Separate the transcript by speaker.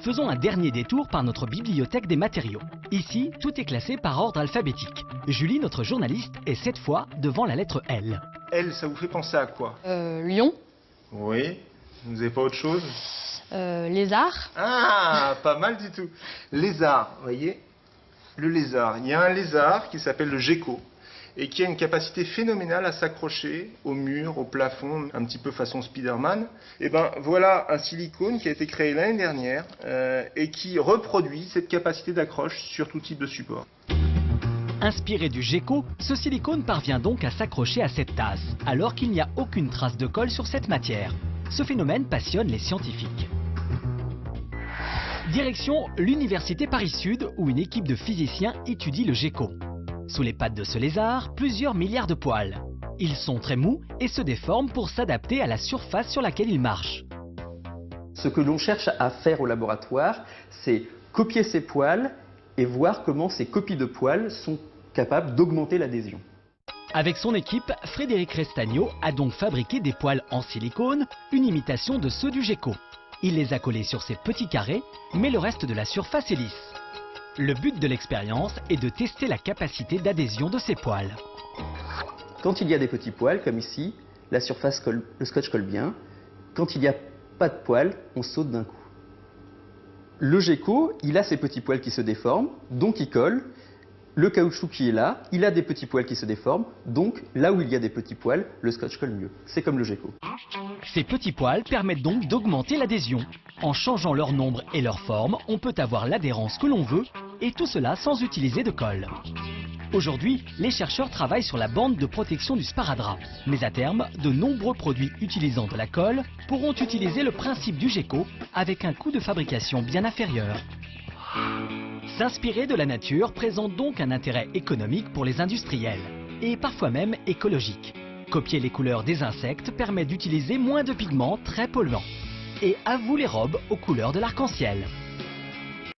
Speaker 1: Faisons un dernier détour par notre bibliothèque des matériaux. Ici, tout est classé par ordre alphabétique. Julie, notre journaliste, est cette fois devant la lettre L.
Speaker 2: L, ça vous fait penser à quoi?
Speaker 3: Lion,
Speaker 2: Oui. Vous n'avez pas autre chose?
Speaker 3: lézard,
Speaker 2: Ah, pas mal du tout. Lézard, vous voyez? Le lézard. Il y a un lézard qui s'appelle le gecko et qui a une capacité phénoménale à s'accrocher au mur, au plafond, un petit peu façon Spider-Man. Et ben voilà un silicone qui a été créé l'année dernière et qui reproduit cette capacité d'accroche sur tout type de support.
Speaker 1: Inspiré du gecko, ce silicone parvient donc à s'accrocher à cette tasse, alors qu'il n'y a aucune trace de colle sur cette matière. Ce phénomène passionne les scientifiques. Direction l'Université Paris-Sud, où une équipe de physiciens étudie le gecko. Sous les pattes de ce lézard, plusieurs milliards de poils. Ils sont très mous et se déforment pour s'adapter à la surface sur laquelle ils marchent.
Speaker 4: Ce que l'on cherche à faire au laboratoire, c'est copier ces poils et voir comment ces copies de poils sont capables d'augmenter l'adhésion.
Speaker 1: Avec son équipe, Frédéric Restagno a donc fabriqué des poils en silicone, une imitation de ceux du gecko. Il les a collés sur ces petits carrés, mais le reste de la surface est lisse. Le but de l'expérience est de tester la capacité d'adhésion de ces poils.
Speaker 4: Quand il y a des petits poils, comme ici, la surface colle, le scotch colle bien. Quand il n'y a pas de poils, on saute d'un coup. Le gecko, il a ses petits poils qui se déforment, donc il colle. Le caoutchouc qui est là, il a des petits poils qui se déforment, donc là où il y a des petits poils, le scotch colle mieux. C'est comme le gecko.
Speaker 1: Ces petits poils permettent donc d'augmenter l'adhésion. En changeant leur nombre et leur forme, on peut avoir l'adhérence que l'on veut, et tout cela sans utiliser de colle. Aujourd'hui, les chercheurs travaillent sur la bande de protection du sparadrap. Mais à terme, de nombreux produits utilisant de la colle pourront utiliser le principe du gecko avec un coût de fabrication bien inférieur. S'inspirer de la nature présente donc un intérêt économique pour les industriels, et parfois même écologique. Copier les couleurs des insectes permet d'utiliser moins de pigments très polluants. Et à vous les robes aux couleurs de l'arc-en-ciel.